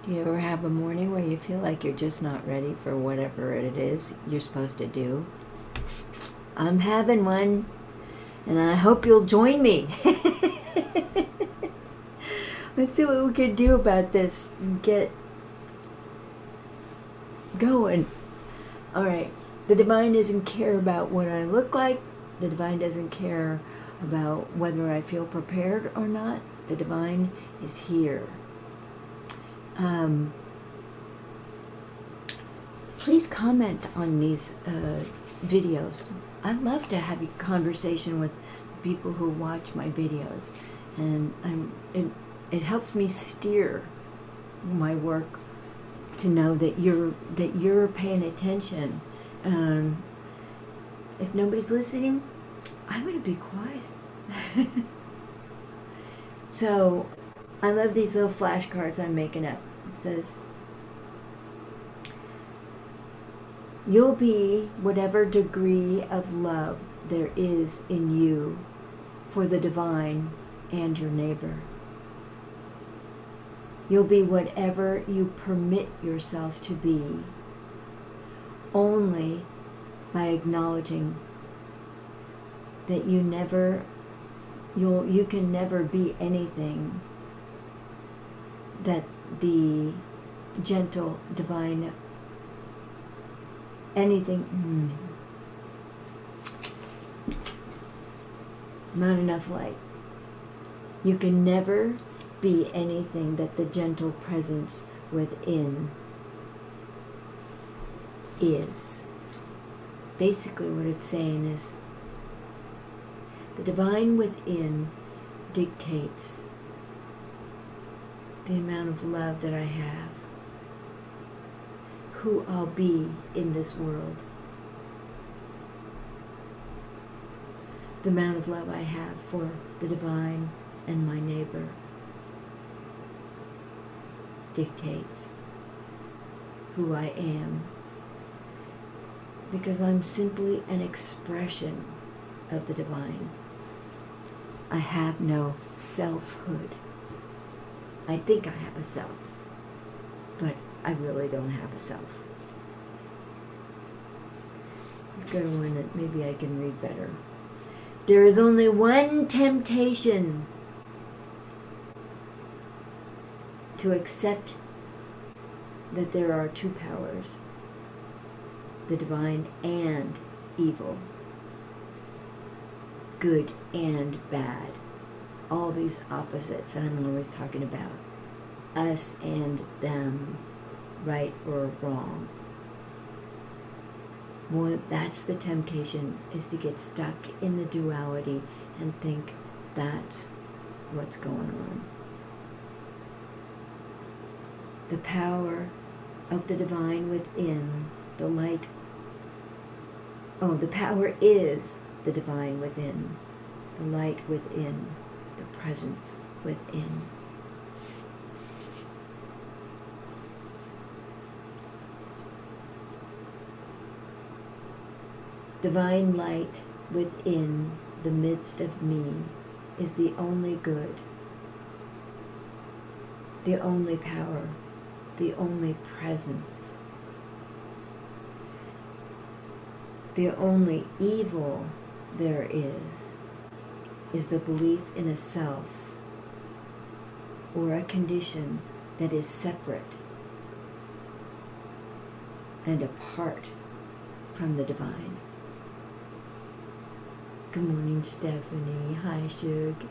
Do you ever have a morning where you feel like you're just not ready for whatever it is you're supposed to do? I'm having one, and I hope you'll join me. Let's see what we can do about this and get going. All right. The divine doesn't care about what I look like. The divine doesn't care about whether I feel prepared or not. The divine is here. Please comment on these videos. I love to have a conversation with people who watch my videos, and it helps me steer my work to know that you're paying attention. If nobody's listening, I'm going to be quiet. So, I love these little flashcards I'm making up. It says, you'll be whatever degree of love there is in you for the divine and your neighbor. You'll be whatever you permit yourself to be, only by acknowledging that you can never be anything that the gentle divine not enough light. You can never be anything that the gentle presence within is. Basically what it's saying is the divine within dictates the amount of love that I have, who I'll be in this world, the amount of love I have for the divine and my neighbor dictates who I am, because I'm simply an expression of the divine. I have no selfhood. I think I have a self, but I really don't have a self. Let's go to one that maybe I can read better. There is only one temptation: to accept that there are two powers, the divine and evil, good and bad, all these opposites that I'm always talking about, us and them, right or wrong. Well, that's the temptation, is to get stuck in the duality and think that's what's going on. The power of the divine within, the light. The power is the divine within, the light within, the presence within. Divine light within the midst of me is the only good, the only power, the only presence. The only evil there is the belief in a self or a condition that is separate and apart from the divine. Good morning, Stephanie. Hi, Shug.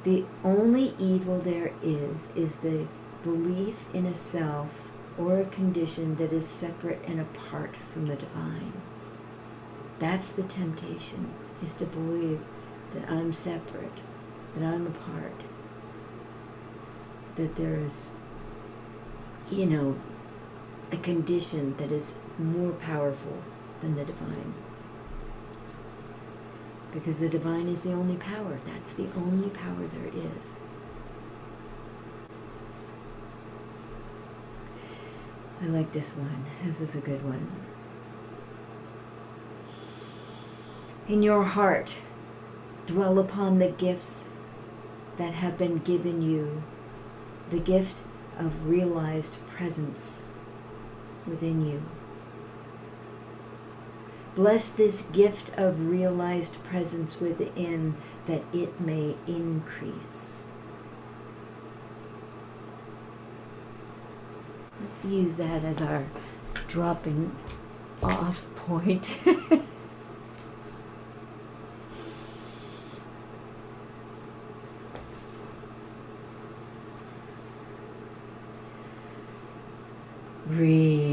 The only evil there is the belief in a self or a condition that is separate and apart from the divine. That's the temptation, is to believe that I'm separate, that I'm apart, that there's, a condition that is more powerful than the divine. Because the divine is the only power. That's the only power there is. I like this one. This is a good one. In your heart, dwell upon the gifts that have been given you the gift of realized presence within you. Bless this gift of realized presence within, that it may increase. Let's use that as our dropping off point. Breathing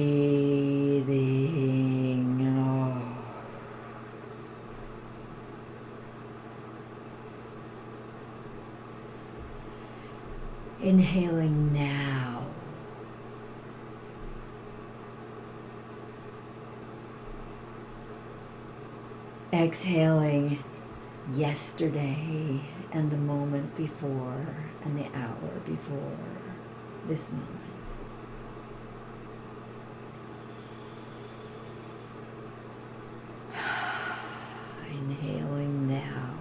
off. Inhaling now. Exhaling yesterday and the moment before and the hour before this moment. Inhaling now.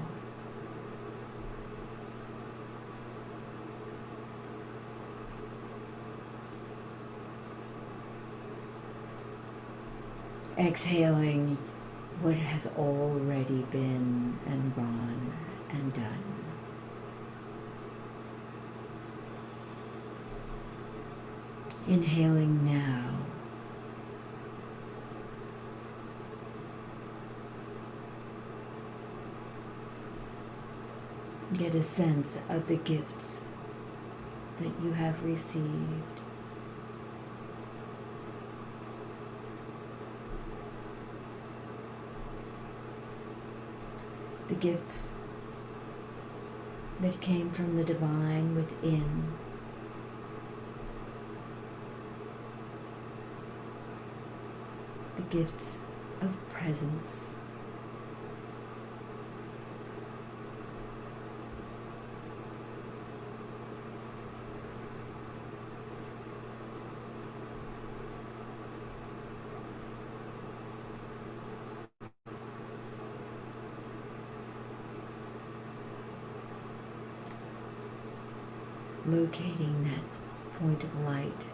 Exhaling what has already been and gone and done. Inhaling now. Get a sense of the gifts that you have received. The gifts that came from the divine within. The gifts of presence. Locating that point of light,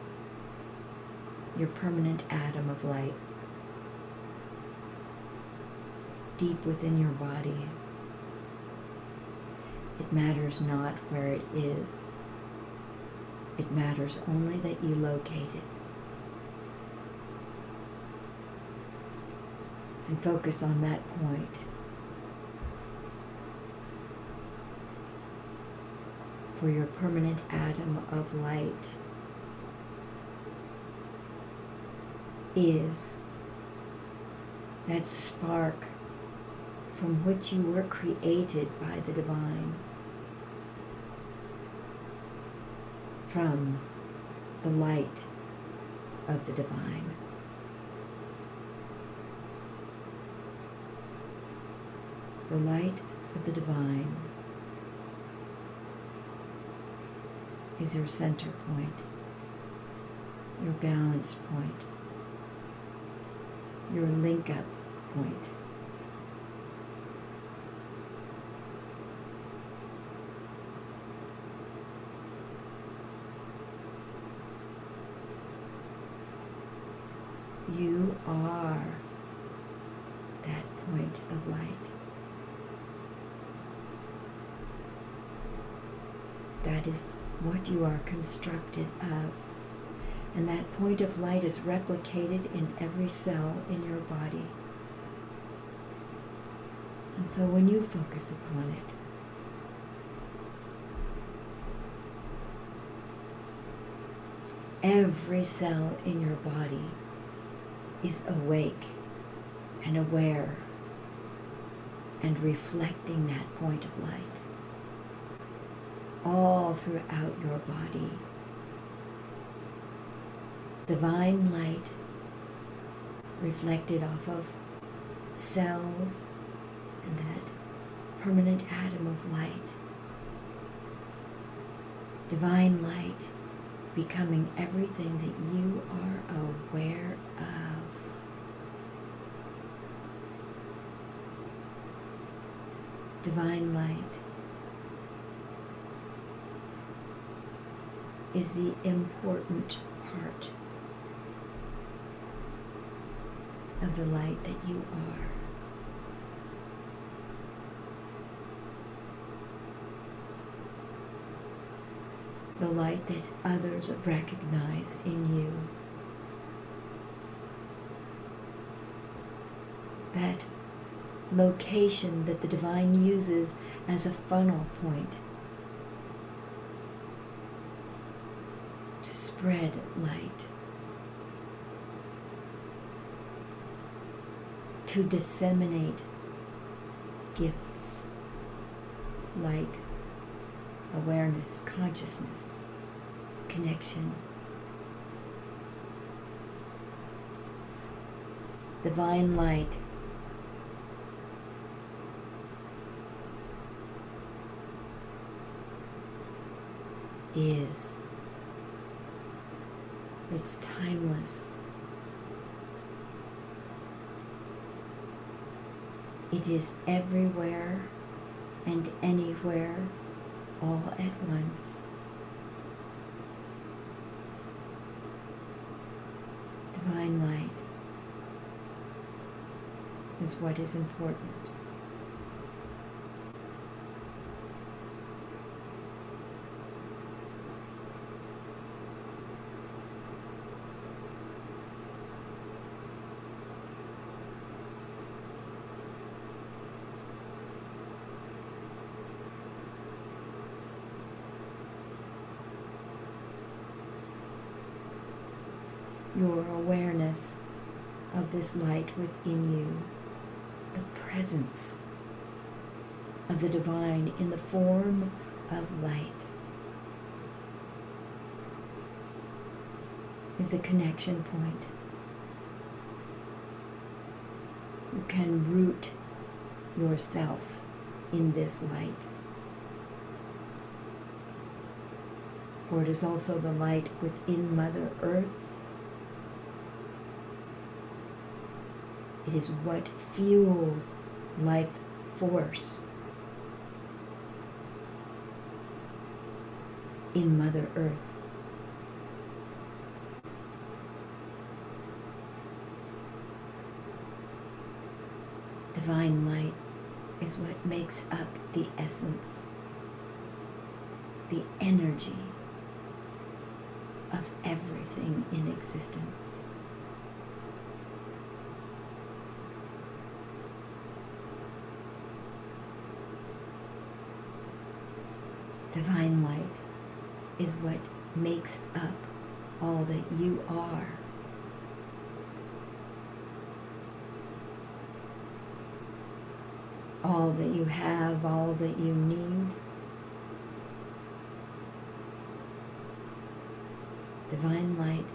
your permanent atom of light, deep within your body. It matters not where it is. It matters only that you locate it. And focus on that point. For your permanent atom of light is that spark from which you were created by the divine, from the light of the divine. The light of the divine is your center point, your balance point, your link-up point. You are that point of light. That is what you are constructed of. And that point of light is replicated in every cell in your body. And so when you focus upon it, every cell in your body is awake and aware and reflecting that point of light all throughout your body. Divine light reflected off of cells and that permanent atom of light. Divine light becoming everything that you are aware of. Divine light is the important part of the light that you are. The light that others recognize in you. That location that the divine uses as a funnel point to spread light, to disseminate gifts, light, awareness, consciousness, connection. Divine light is. It's timeless. It is everywhere and anywhere all at once. Divine light is what is important. Your awareness of this light within you, the presence of the divine in the form of light, is a connection point. You can root yourself in this light. For it is also the light within Mother Earth. It is what fuels life force in Mother Earth. Divine light is what makes up the essence, the energy of everything in existence. Divine light is what makes up all that you are. All that you have, all that you need. Divine light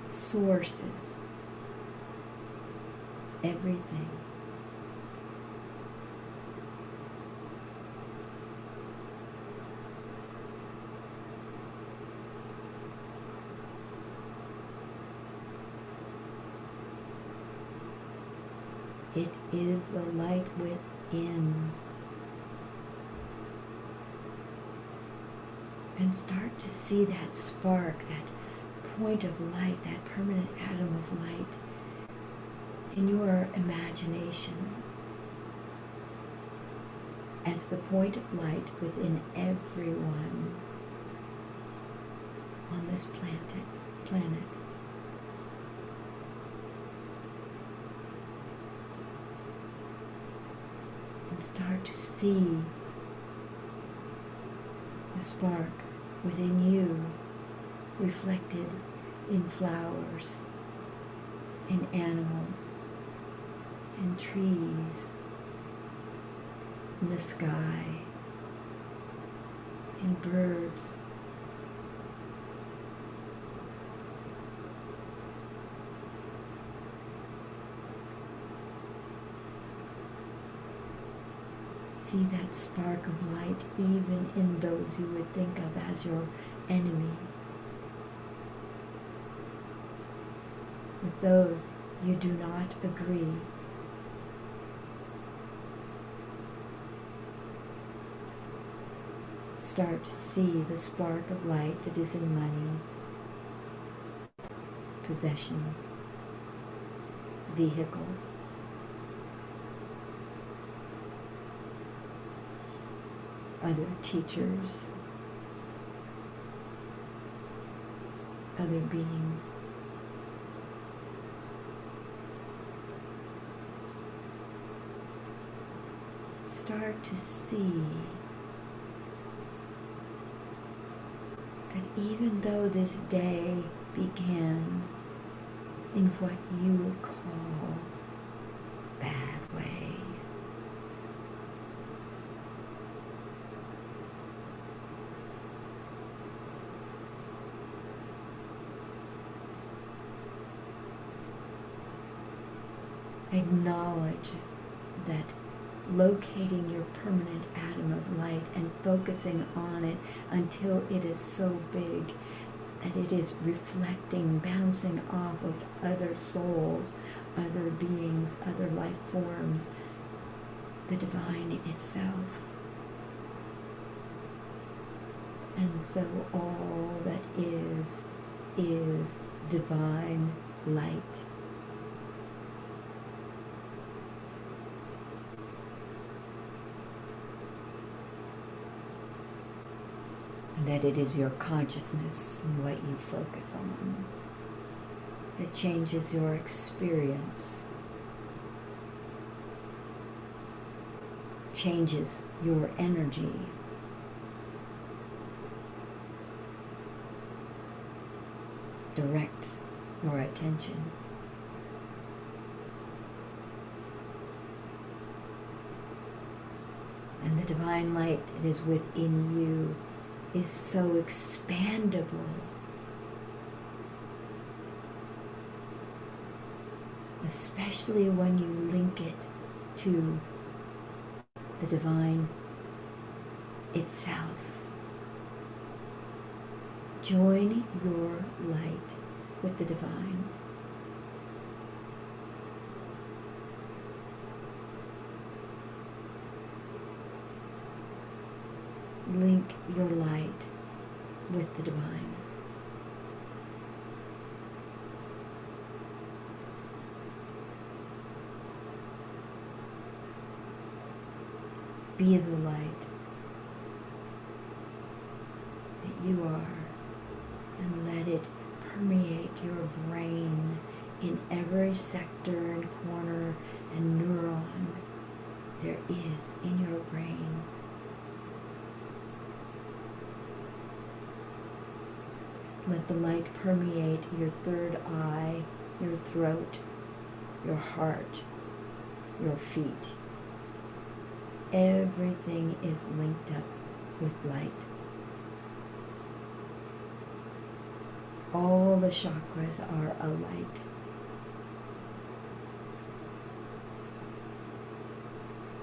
sources everything. It is the light within. And start to see that spark, that point of light, that permanent atom of light in your imagination as the point of light within everyone on this planet. And start to see the spark within you reflected in flowers, in animals, in trees, in the sky, in birds. See that spark of light even in those you would think of as your enemy. With those you do not agree. start to see the spark of light that is in money, possessions, vehicles, other teachers, other beings. Start to see that even though this day began in what you would call bad way, acknowledge that locating your permanent atom of light and focusing on it until it is so big that it is reflecting, bouncing off of other souls, other beings, other life forms, the divine itself. And so all that is divine light. That it is your consciousness and what you focus on that changes your experience, changes your energy, directs your attention. And the divine light that is within you is so expandable, especially when you link it to the divine itself. Join your light with the divine. Link your light with the divine. Be the light that you are, and let it permeate your brain in every sector and corner and neuron there is in your brain. Let the light permeate your third eye, your throat, your heart, your feet. Everything is linked up with light. All the chakras are alight.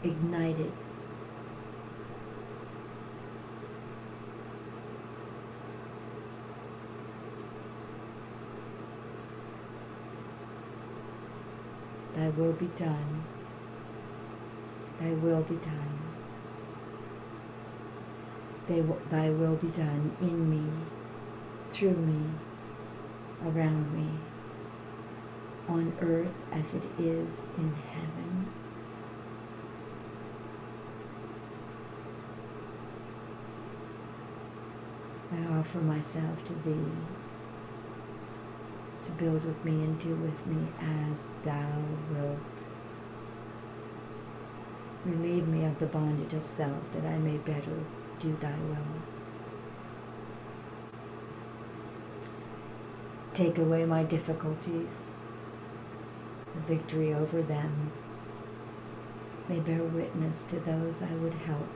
Ignited. Thy will be done. Thy will be done. Thy will be done in me, through me, around me, on earth as it is in heaven. I offer myself to Thee, to build with me and do with me as Thou wilt. Relieve me of the bondage of self, that I may better do Thy will. Take away my difficulties. The victory over them may bear witness to those I would help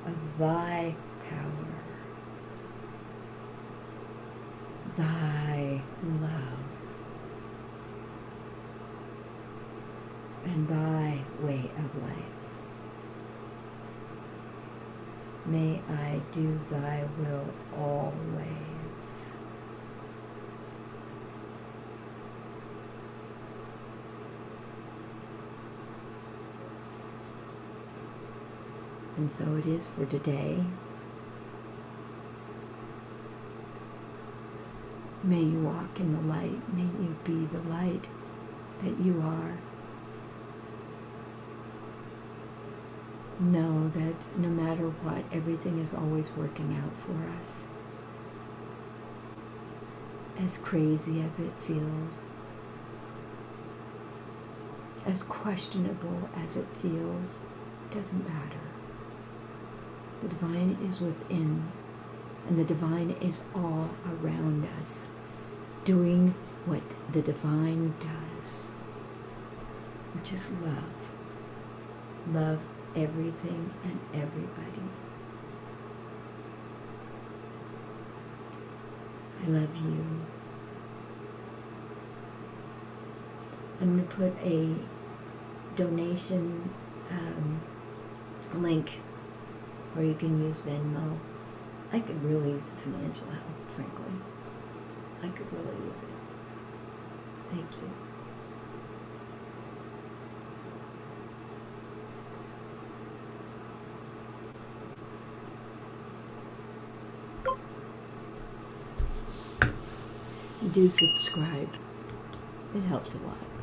of Thy power, Thy love, and Thy way of life. May I do Thy will always. And so it is for today. May you walk in the light. May you be the light that you are. Know that no matter what, everything is always working out for us. As crazy as it feels, as questionable as it feels, it doesn't matter. The divine is within, and the divine is all around us, doing what the divine does, which is love. Love everything and everybody. I love you. I'm going to put a donation link where you can use Venmo. I could really use the financial help, frankly. I could really use it. Thank you. Do subscribe. It helps a lot.